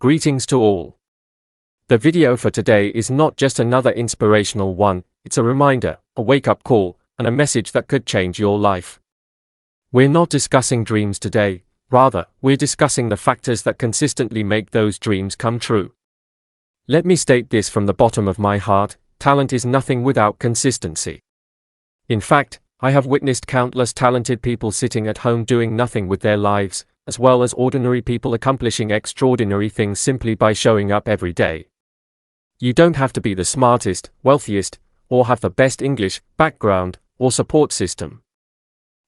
Greetings to all. The video for today is not just another inspirational one, it's a reminder, a wake-up call, and a message that could change your life. We're not discussing dreams today, rather, we're discussing the factors that consistently make those dreams come true. Let me state this from the bottom of my heart, talent is nothing without consistency. In fact, I have witnessed countless talented people sitting at home doing nothing with their lives, as well as ordinary people accomplishing extraordinary things simply by showing up every day. You don't have to be the smartest, wealthiest, or have the best English background or support system.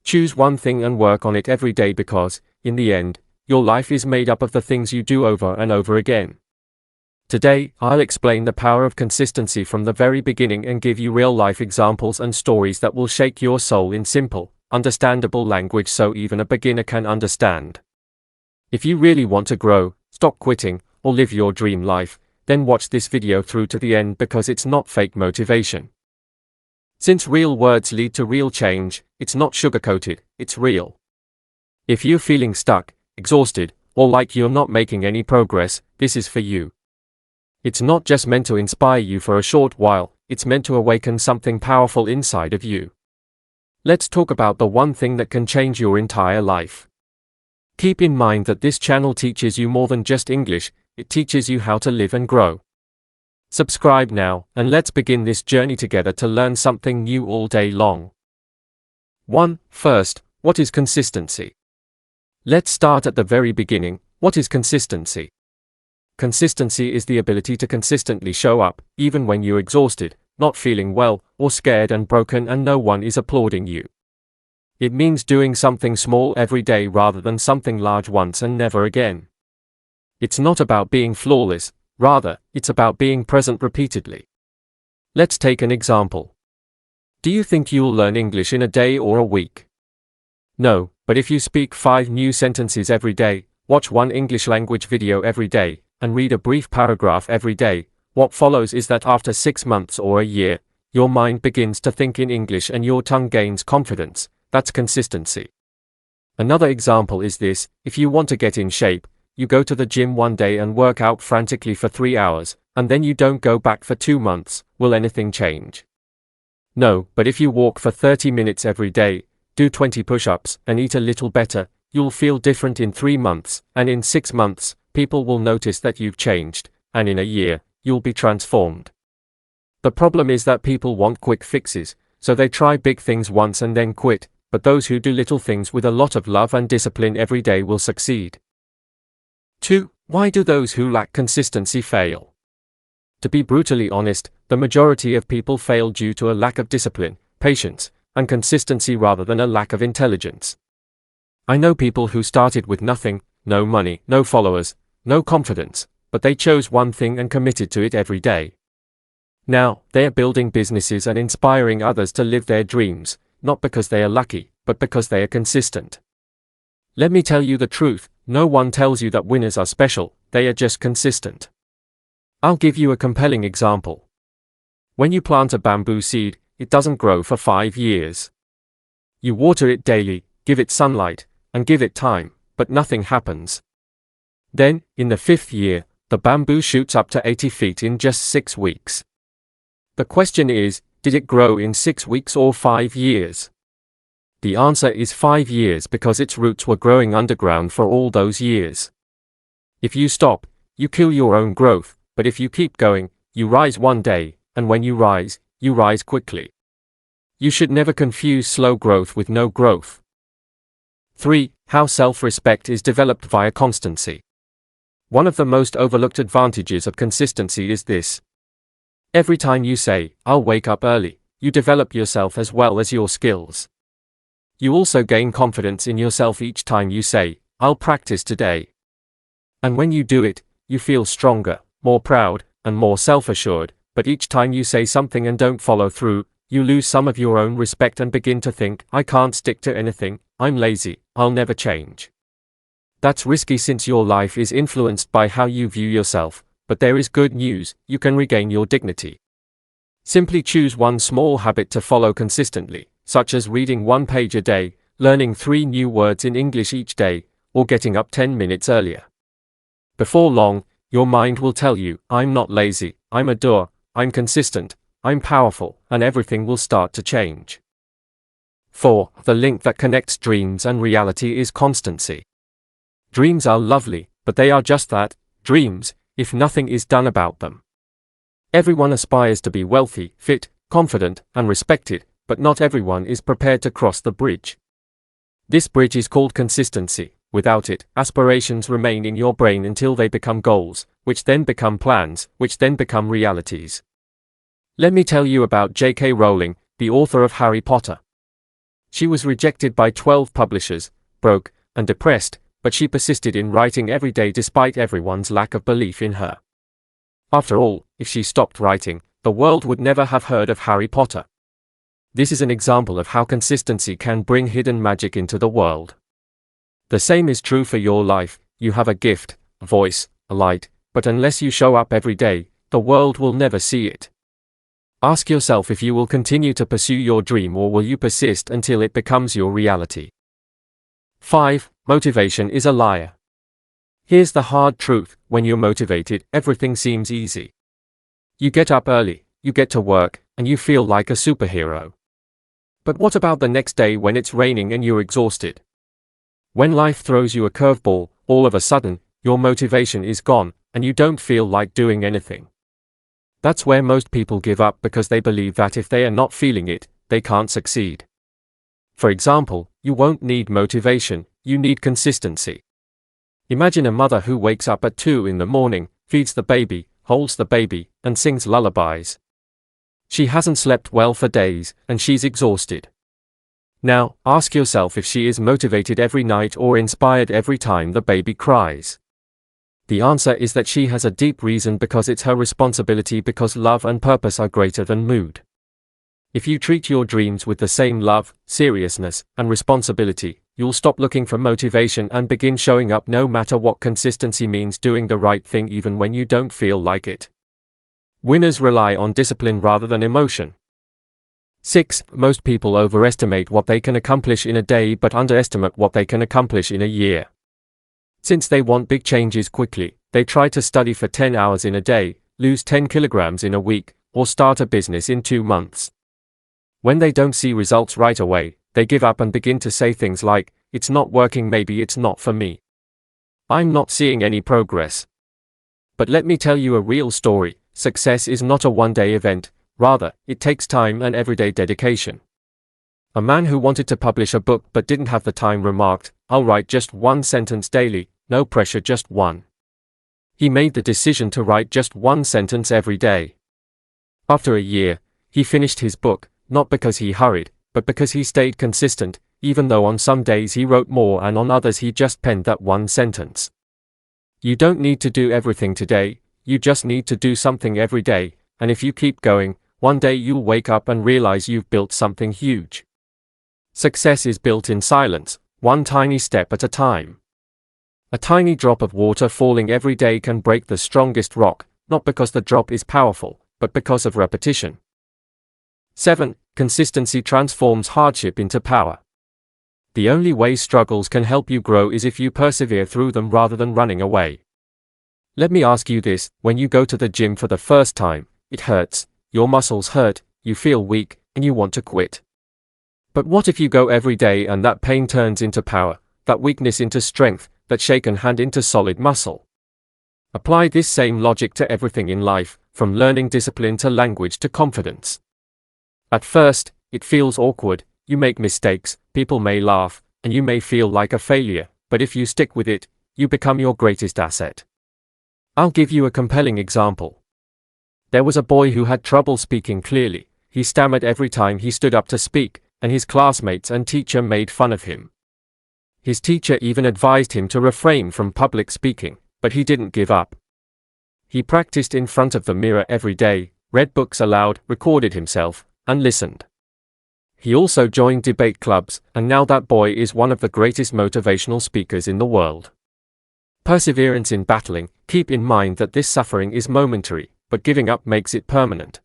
Choose one thing and work on it every day because, in the end, your life is made up of the things you do over and over again. Today, I'll explain the power of consistency from the very beginning and give you real-life examples and stories that will shake your soul in simple, understandable language so even a beginner can understand. If you really want to grow, stop quitting, or live your dream life, then watch this video through to the end because it's not fake motivation. Since real words lead to real change, it's not sugar-coated, it's real. If you're feeling stuck, exhausted, or like you're not making any progress, this is for you. It's not just meant to inspire you for a short while, it's meant to awaken something powerful inside of you. Let's talk about the one thing that can change your entire life. Keep in mind that this channel teaches you more than just English, it teaches you how to live and grow. Subscribe now, and let's begin this journey together to learn something new all day long. 1. First, what is consistency? Let's start at the very beginning. What is consistency? Consistency is the ability to consistently show up, even when you're exhausted, not feeling well, or scared and broken and no one is applauding you. It means doing something small every day rather than something large once and never again. It's not about being flawless, rather, it's about being present repeatedly. Let's take an example. Do you think you'll learn English in a day or a week? No, but if you speak 5 new sentences every day, watch one English language video every day, and read a brief paragraph every day, what follows is that after 6 months or a year, your mind begins to think in English and your tongue gains confidence. That's consistency. Another example is this: if you want to get in shape, you go to the gym one day and work out frantically for 3 hours, and then you don't go back for 2 months, will anything change? No, but if you walk for 30 minutes every day, do 20 push-ups, and eat a little better, you'll feel different in 3 months, and in 6 months, people will notice that you've changed, and in a year, you'll be transformed. The problem is that people want quick fixes, so they try big things once and then quit, but those who do little things with a lot of love and discipline every day will succeed. 2. Why do those who lack consistency fail? To be brutally honest, the majority of people fail due to a lack of discipline, patience, and consistency rather than a lack of intelligence. I know people who started with nothing, no money, no followers, no confidence, but they chose one thing and committed to it every day. Now, they are building businesses and inspiring others to live their dreams, not because they are lucky, but because they are consistent. Let me tell you the truth, no one tells you that winners are special, they are just consistent. I'll give you a compelling example. When you plant a bamboo seed, it doesn't grow for 5 years. You water it daily, give it sunlight, and give it time, but nothing happens. Then, in the 5th year, the bamboo shoots up to 80 feet in just 6 weeks. The question is, did it grow in 6 weeks or 5 years? The answer is 5 years because its roots were growing underground for all those years. If you stop, you kill your own growth, but if you keep going, you rise one day, and when you rise quickly. You should never confuse slow growth with no growth. 3. How self-respect is developed via constancy. One of the most overlooked advantages of consistency is this. Every time you say, "I'll wake up early," you develop yourself as well as your skills. You also gain confidence in yourself each time you say, "I'll practice today." And when you do it, you feel stronger, more proud, and more self-assured, but each time you say something and don't follow through, you lose some of your own respect and begin to think, "I can't stick to anything, I'm lazy, I'll never change." That's risky since your life is influenced by how you view yourself, but there is good news, you can regain your dignity. Simply choose one small habit to follow consistently, such as reading 1 page a day, learning 3 new words in English each day, or getting up 10 minutes earlier. Before long, Your mind will tell you, I'm not lazy, I'm a doer, I'm consistent, I'm powerful, and everything will start to change. 4. The link that connects dreams and reality is constancy. Dreams are lovely, but they are just that, dreams, if nothing is done about them. Everyone aspires to be wealthy, fit, confident, and respected, but not everyone is prepared to cross the bridge. This bridge is called consistency. Without it, aspirations remain in your brain until they become goals, which then become plans, which then become realities. Let me tell you about J.K. Rowling, the author of Harry Potter. She was rejected by 12 publishers, broke, and depressed, but she persisted in writing every day despite everyone's lack of belief in her. After all, if she stopped writing, the world would never have heard of Harry Potter. This is an example of how consistency can bring hidden magic into the world. The same is true for your life. You have a gift, a voice, a light, but unless you show up every day, the world will never see it. Ask yourself if you will continue to pursue your dream or will you persist until it becomes your reality. 5. Motivation is a liar. Here's the hard truth: when you're motivated, everything seems easy. You get up early, you get to work, and you feel like a superhero. But what about the next day when it's raining and you're exhausted? When life throws you a curveball, all of a sudden, your motivation is gone, and you don't feel like doing anything. That's where most people give up because they believe that if they are not feeling it, they can't succeed. For example, you won't need motivation, you need consistency. Imagine a mother who wakes up at 2 in the morning, feeds the baby, holds the baby, and sings lullabies. She hasn't slept well for days, and she's exhausted. Now, ask yourself if she is motivated every night or inspired every time the baby cries. The answer is that she has a deep reason, because it's her responsibility, because love and purpose are greater than mood. If you treat your dreams with the same love, seriousness, and responsibility, you'll stop looking for motivation and begin showing up no matter what. Consistency means doing the right thing even when you don't feel like it. Winners rely on discipline rather than emotion. 6. Most people overestimate what they can accomplish in a day but underestimate what they can accomplish in a year. Since they want big changes quickly, they try to study for 10 hours in a day, lose 10 kilograms in a week, or start a business in 2 months. When they don't see results right away, they give up and begin to say things like, "It's not working, maybe it's not for me. I'm not seeing any progress." But let me tell you a real story. Success is not a one-day event. Rather, it takes time and everyday dedication. A man who wanted to publish a book but didn't have the time remarked, "I'll write just 1 sentence daily, no pressure, just one." He made the decision to write just 1 sentence every day. After a year, he finished his book, not because he hurried, but because he stayed consistent, even though on some days he wrote more and on others he just penned that 1 sentence. You don't need to do everything today, you just need to do something every day, and if you keep going, one day you'll wake up and realize you've built something huge. Success is built in silence, one tiny step at a time. A tiny drop of water falling every day can break the strongest rock, not because the drop is powerful, but because of repetition. 7. Consistency transforms hardship into power. The only way struggles can help you grow is if you persevere through them rather than running away. Let me ask you this: when you go to the gym for the first time, it hurts, your muscles hurt, you feel weak, and you want to quit. But what if you go every day and that pain turns into power, that weakness into strength, that shaken hand into solid muscle? Apply this same logic to everything in life, from learning discipline to language to confidence. At first, it feels awkward, you make mistakes, people may laugh, and you may feel like a failure, but if you stick with it, you become your greatest asset. I'll give you a compelling example. There was a boy who had trouble speaking clearly. He stammered every time he stood up to speak, and his classmates and teacher made fun of him. His teacher even advised him to refrain from public speaking, but he didn't give up. He practiced in front of the mirror every day, read books aloud, recorded himself, and listened. He also joined debate clubs, and now that boy is one of the greatest motivational speakers in the world. Perseverance in battling. Keep in mind that this suffering is momentary, but giving up makes it permanent.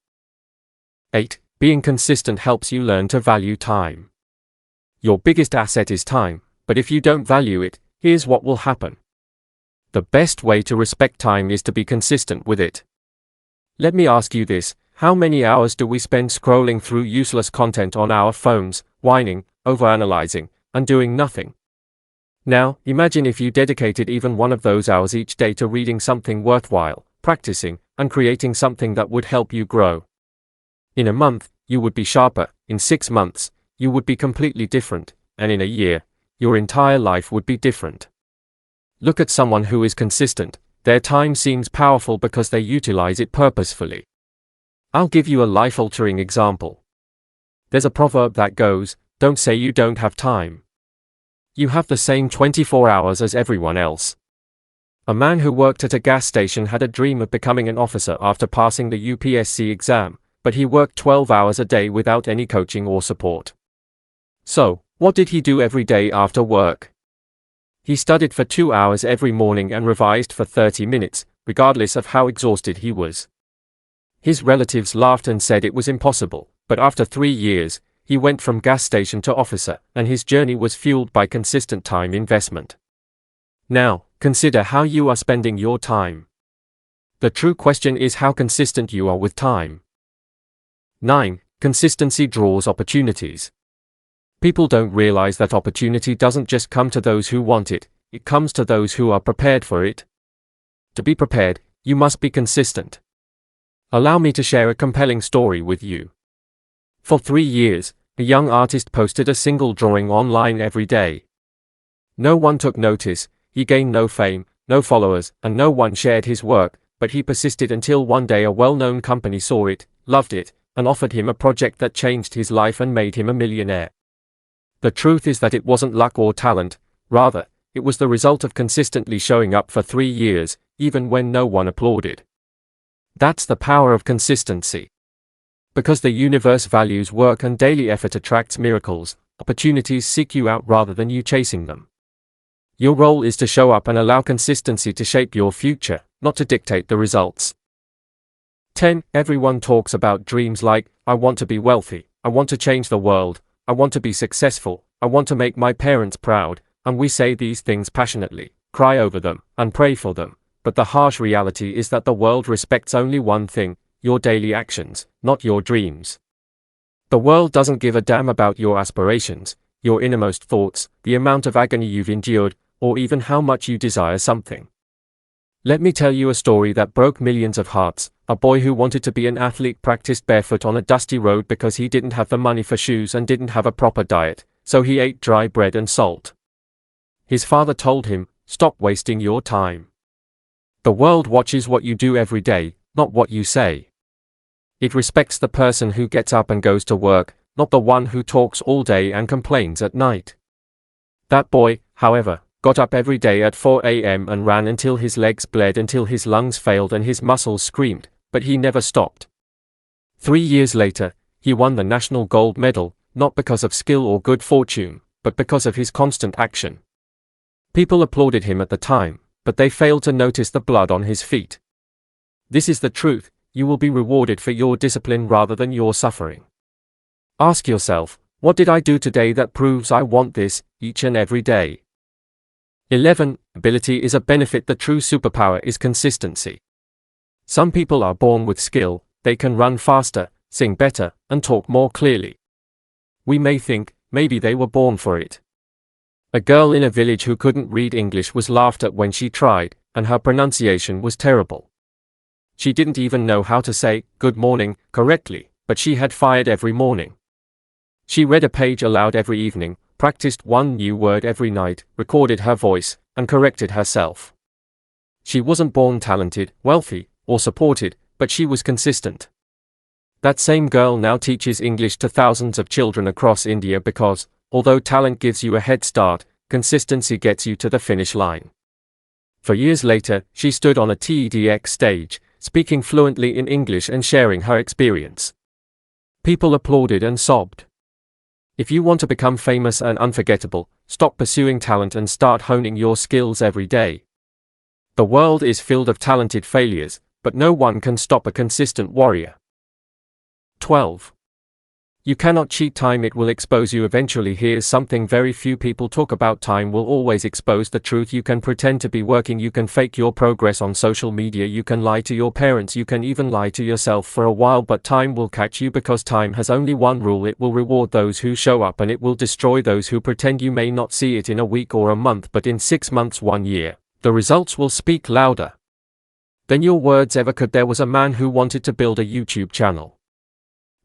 8. Being consistent helps you learn to value time. Your biggest asset is time, but if you don't value it, here's what will happen. The best way to respect time is to be consistent with it. Let me ask you this: how many hours do we spend scrolling through useless content on our phones, whining, overanalyzing, and doing nothing? Now, imagine if you dedicated even one of those hours each day to reading something worthwhile, practicing, and creating something that would help you grow. In a month, you would be sharper; in 6 months, you would be completely different, and in a year, your entire life would be different. Look at someone who is consistent. Their time seems powerful because they utilize it purposefully. I'll give you a life-altering example. There's a proverb that goes, "Don't say you don't have time. You have the same 24 hours as everyone else." A man who worked at a gas station had a dream of becoming an officer after passing the UPSC exam, but he worked 12 hours a day without any coaching or support. So, what did he do every day after work? He studied for 2 hours every morning and revised for 30 minutes, regardless of how exhausted he was. His relatives laughed and said it was impossible, but after 3 years, he went from gas station to officer, and his journey was fueled by consistent time investment. Now, consider how you are spending your time. The true question is how consistent you are with time. 9. Consistency draws opportunities. People don't realize that opportunity doesn't just come to those who want it, it comes to those who are prepared for it. To be prepared, you must be consistent. Allow me to share a compelling story with you. For 3 years, a young artist posted a single drawing online every day. No one took notice, he gained no fame, no followers, and no one shared his work, but he persisted until one day a well-known company saw it, loved it, and offered him a project that changed his life and made him a millionaire. The truth is that it wasn't luck or talent, rather, it was the result of consistently showing up for 3 years, even when no one applauded. That's the power of consistency. Because the universe values work and daily effort attracts miracles, opportunities seek you out rather than you chasing them. Your role is to show up and allow consistency to shape your future, not to dictate the results. 10. Everyone talks about dreams like, "I want to be wealthy, I want to change the world, I want to be successful, I want to make my parents proud," and we say these things passionately, cry over them, and pray for them. But the harsh reality is that the world respects only one thing: your daily actions, not your dreams. The world doesn't give a damn about your aspirations, your innermost thoughts, the amount of agony you've endured, or even how much you desire something. Let me tell you a story that broke millions of hearts. A boy who wanted to be an athlete practiced barefoot on a dusty road because he didn't have the money for shoes and didn't have a proper diet, so he ate dry bread and salt. His father told him, "Stop wasting your time. The world watches what you do every day, not what you say. It respects the person who gets up and goes to work, not the one who talks all day and complains at night." That boy, however, got up every day at 4 a.m. and ran until his legs bled, until his lungs failed and his muscles screamed, but he never stopped. 3 years later, he won the national gold medal, not because of skill or good fortune, but because of his constant action. People applauded him at the time, but they failed to notice the blood on his feet. This is the truth: you will be rewarded for your discipline rather than your suffering. Ask yourself, what did I do today that proves I want this, each and every day? 11. Ability is a benefit. The true superpower is consistency. Some people are born with skill, they can run faster, sing better, and talk more clearly. We may think, maybe they were born for it. A girl in a village who couldn't read English was laughed at when she tried, and her pronunciation was terrible. She didn't even know how to say, "good morning," correctly, but she had fired every morning. She read a page aloud every evening, practiced one new word every night, recorded her voice, and corrected herself. She wasn't born talented, wealthy, or supported, but she was consistent. That same girl now teaches English to thousands of children across India because, although talent gives you a head start, consistency gets you to the finish line. For years later, she stood on a TEDx stage, speaking fluently in English and sharing her experience. People applauded and sobbed. If you want to become famous and unforgettable, stop pursuing talent and start honing your skills every day. The world is filled of talented failures, but no one can stop a consistent warrior. 12. You cannot cheat time, it will expose you eventually. Here's something very few people talk about: time will always expose the truth. You can pretend to be working, you can fake your progress on social media, you can lie to your parents, you can even lie to yourself for a while, but time will catch you, because time has only one rule: it will reward those who show up, and it will destroy those who pretend. You may not see it in a week or a month, but in 6 months, 1 year, the results will speak louder than your words ever could. There was a man who wanted to build a YouTube channel.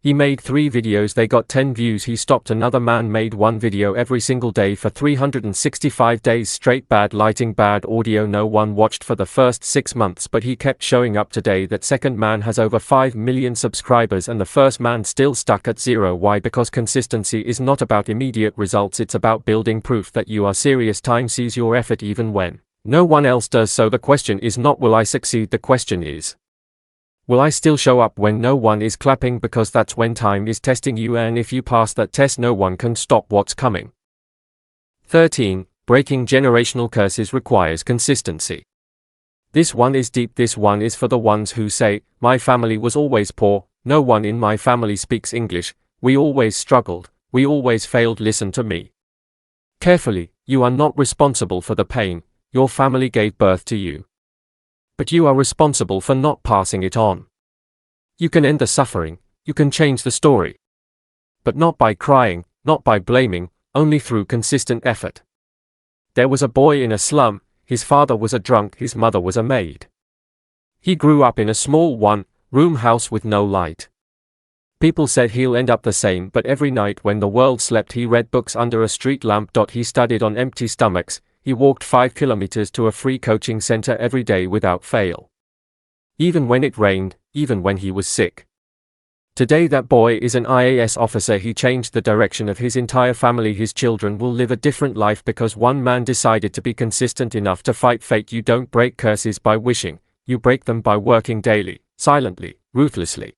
He made 3 videos, they got 10 views, he stopped. Another man made 1 video every single day for 365 days straight. Bad lighting, bad audio, no one watched for the first 6 months, but he kept showing up. Today that second man has over 5 million subscribers, and the first man still stuck at 0. Why? Because consistency is not about immediate results, it's about building proof that you are serious. Time sees your effort even when no one else does. So the question is not will I succeed, the question is, will I still show up when no one is clapping? Because that's when time is testing you, and if you pass that test, no one can stop what's coming. 13. Breaking generational curses requires consistency. This one is deep. This one is for the ones who say, my family was always poor, no one in my family speaks English, we always struggled, we always failed. Listen to me carefully. You are not responsible for the pain, your family gave birth to you. But you are responsible for not passing it on. You can end the suffering, you can change the story. But not by crying, not by blaming, only through consistent effort. There was a boy in a slum, his father was a drunk, his mother was a maid. He grew up in a small one-room house with no light. People said he'll end up the same, but every night when the world slept, he read books under a street lamp. He studied on empty stomachs. He walked 5 kilometers to a free coaching center every day without fail. Even when it rained, even when he was sick. Today that boy is an IAS officer. He changed the direction of his entire family. His children will live a different life because one man decided to be consistent enough to fight fate. You don't break curses by wishing, you break them by working daily, silently, ruthlessly.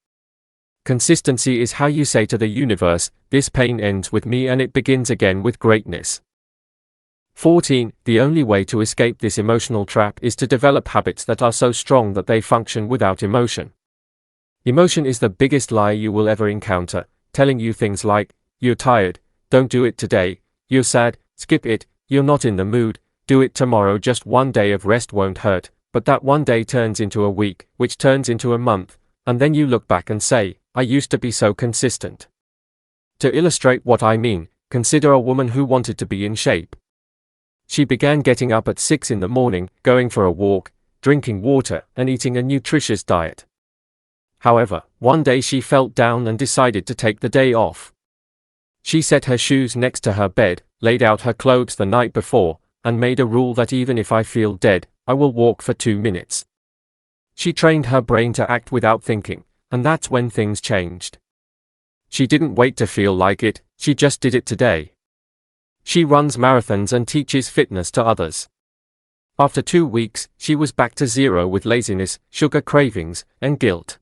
Consistency is how you say to the universe, this pain ends with me and it begins again with greatness. 14. The only way to escape this emotional trap is to develop habits that are so strong that they function without emotion. Emotion is the biggest lie you will ever encounter, telling you things like, you're tired, don't do it today, you're sad, skip it, you're not in the mood, do it tomorrow. Just one day of rest won't hurt, but that one day turns into a week, which turns into a month, and then you look back and say, I used to be so consistent. To illustrate what I mean, consider a woman who wanted to be in shape. She began getting up at 6 in the morning, going for a walk, drinking water, and eating a nutritious diet. However, one day she felt down and decided to take the day off. She set her shoes next to her bed, laid out her clothes the night before, and made a rule that even if I feel dead, I will walk for 2 minutes. She trained her brain to act without thinking, and that's when things changed. She didn't wait to feel like it, she just did it today. She runs marathons and teaches fitness to others. After 2 weeks, she was back to 0 with laziness, sugar cravings, and guilt.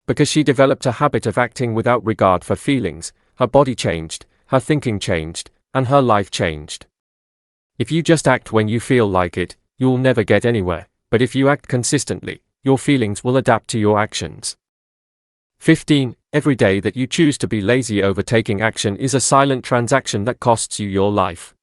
Because she developed a habit of acting without regard for feelings, her body changed, her thinking changed, and her life changed. If you just act when you feel like it, you'll never get anywhere, but if you act consistently, your feelings will adapt to your actions. 15. Every day that you choose to be lazy over taking action is a silent transaction that costs you your life.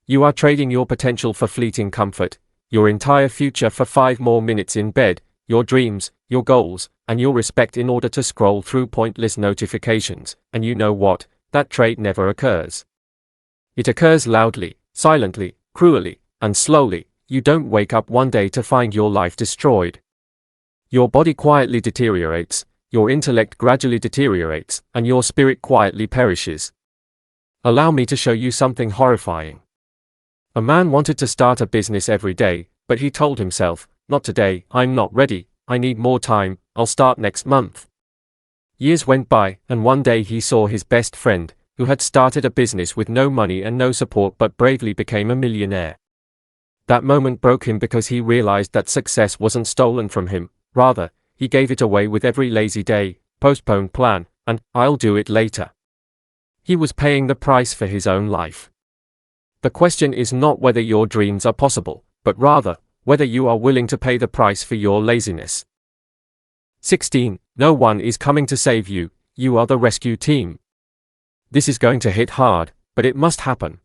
You are trading your potential for fleeting comfort, your entire future for 5 more minutes in bed, your dreams, your goals, and your respect in order to scroll through pointless notifications. And you know what? That trade never occurs. It occurs loudly, silently, cruelly, and slowly. You don't wake up one day to find your life destroyed. Your body quietly deteriorates, your intellect gradually deteriorates, and your spirit quietly perishes. Allow me to show you something horrifying. A man wanted to start a business every day, but he told himself, not today, I'm not ready, I need more time, I'll start next month. Years went by, and one day he saw his best friend, who had started a business with no money and no support but bravely became a millionaire. That moment broke him because he realized that success wasn't stolen from him, rather, he gave it away with every lazy day, postponed plan, and, I'll do it later. He was paying the price for his own life. The question is not whether your dreams are possible, but rather, whether you are willing to pay the price for your laziness. 16. No one is coming to save you, you are the rescue team. This is going to hit hard, but it must happen.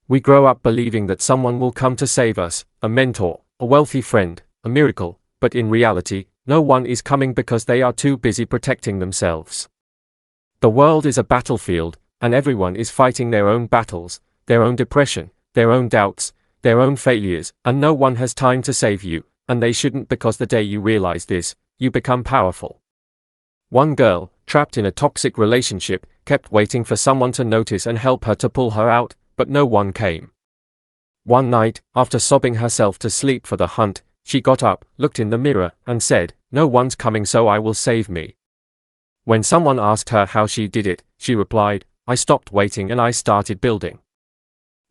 We grow up believing that someone will come to save us, a mentor, a wealthy friend, a miracle, but in reality, no one is coming because they are too busy protecting themselves. The world is a battlefield, and everyone is fighting their own battles, their own depression, their own doubts, their own failures, and no one has time to save you, and they shouldn't, because the day you realize this, you become powerful. One girl, trapped in a toxic relationship, kept waiting for someone to notice and help her to pull her out, but no one came. One night, after sobbing herself to sleep for the hunt, she got up, looked in the mirror, and said, "No one's coming, so I will save me." When someone asked her how she did it, she replied, "I stopped waiting and I started building."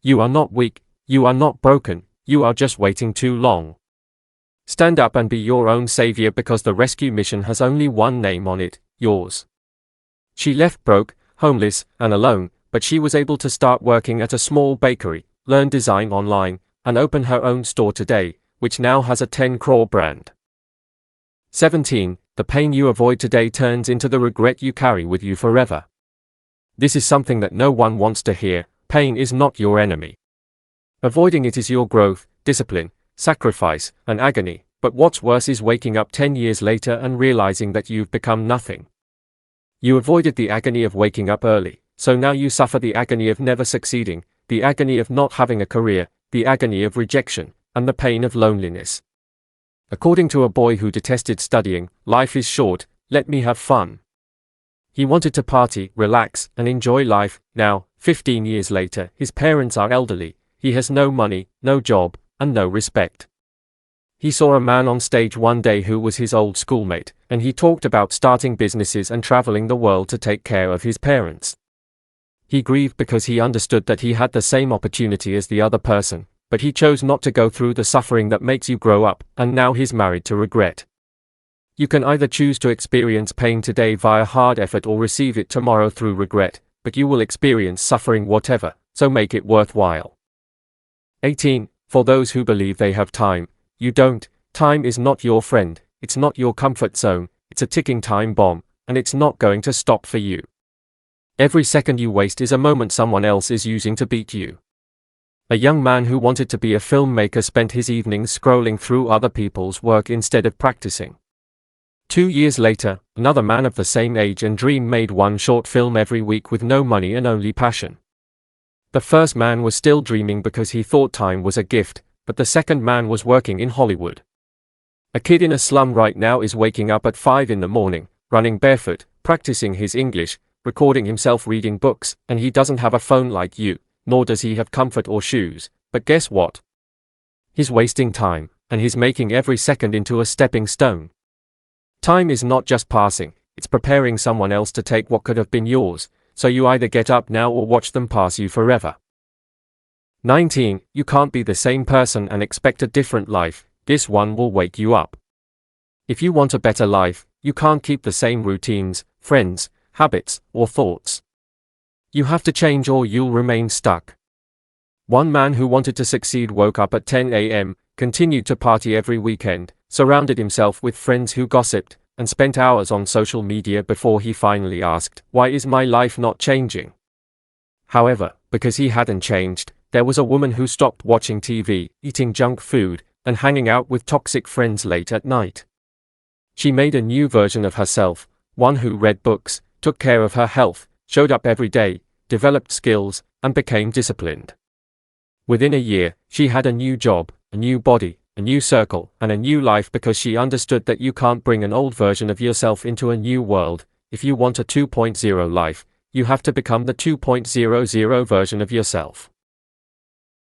You are not weak, you are not broken, you are just waiting too long. Stand up and be your own savior, because the rescue mission has only one name on it, yours. She left broke, homeless, and alone, but she was able to start working at a small bakery, learn design online, and open her own store today, which now has a 10 crore brand. 17. The pain you avoid today turns into the regret you carry with you forever. This is something that no one wants to hear. Pain is not your enemy. Avoiding it is your growth, discipline, sacrifice, and agony, but what's worse is waking up 10 years later and realizing that you've become nothing. You avoided the agony of waking up early, so now you suffer the agony of never succeeding, the agony of not having a career, the agony of rejection, and the pain of loneliness. According to a boy who detested studying, life is short, let me have fun. He wanted to party, relax, and enjoy life. Now, 15 years later, his parents are elderly, he has no money, no job, and no respect. He saw a man on stage one day who was his old schoolmate, and he talked about starting businesses and traveling the world to take care of his parents. He grieved because he understood that he had the same opportunity as the other person, but he chose not to go through the suffering that makes you grow up, and now he's married to regret. You can either choose to experience pain today via hard effort or receive it tomorrow through regret, but you will experience suffering whatever, so make it worthwhile. 18. For those who believe they have time, you don't. Time is not your friend, it's not your comfort zone, it's a ticking time bomb, and it's not going to stop for you. Every second you waste is a moment someone else is using to beat you. A young man who wanted to be a filmmaker spent his evenings scrolling through other people's work instead of practicing. 2 years later, another man of the same age and dream made one short film every week with no money and only passion. The first man was still dreaming because he thought time was a gift, but the second man was working in Hollywood. A kid in a slum right now is waking up at 5 in the morning, running barefoot, practicing his English, recording himself reading books, and he doesn't have a phone like you, nor does he have comfort or shoes, but guess what? He's wasting time, and he's making every second into a stepping stone. Time is not just passing, it's preparing someone else to take what could have been yours, so you either get up now or watch them pass you forever. 19. You can't be the same person and expect a different life, this one will wake you up. If you want a better life, you can't keep the same routines, friends, habits, or thoughts. You have to change or you'll remain stuck. One man who wanted to succeed woke up at 10 a.m., continued to party every weekend, surrounded himself with friends who gossiped, and spent hours on social media before he finally asked, "Why is my life not changing?" However, because he hadn't changed, there was a woman who stopped watching TV, eating junk food, and hanging out with toxic friends late at night. She made a new version of herself, one who read books, took care of her health, showed up every day, developed skills, and became disciplined. Within a year, she had a new job, a new body, a new circle, and a new life because she understood that you can't bring an old version of yourself into a new world. If you want a 2.0 life, you have to become the 2.00 version of yourself.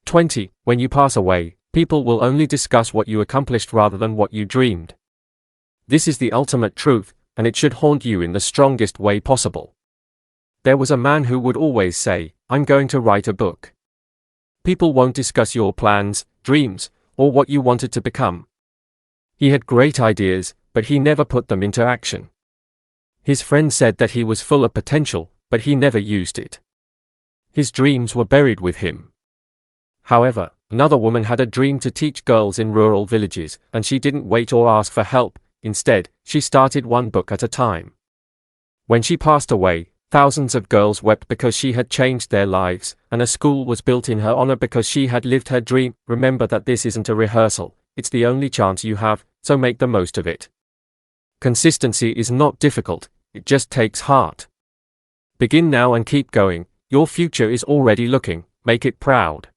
20. When you pass away, people will only discuss what you accomplished rather than what you dreamed. This is the ultimate truth, and it should haunt you in the strongest way possible. There was a man who would always say, "I'm going to write a book." People won't discuss your plans, dreams, or what you wanted to become. He had great ideas, but he never put them into action. His friends said that he was full of potential, but he never used it. His dreams were buried with him. However, another woman had a dream to teach girls in rural villages, and she didn't wait or ask for help. Instead, she started one book at a time. When she passed away, thousands of girls wept because she had changed their lives, and a school was built in her honor because she had lived her dream. Remember that this isn't a rehearsal, it's the only chance you have, so make the most of it. Consistency is not difficult, it just takes heart. Begin now and keep going, your future is already looking, make it proud.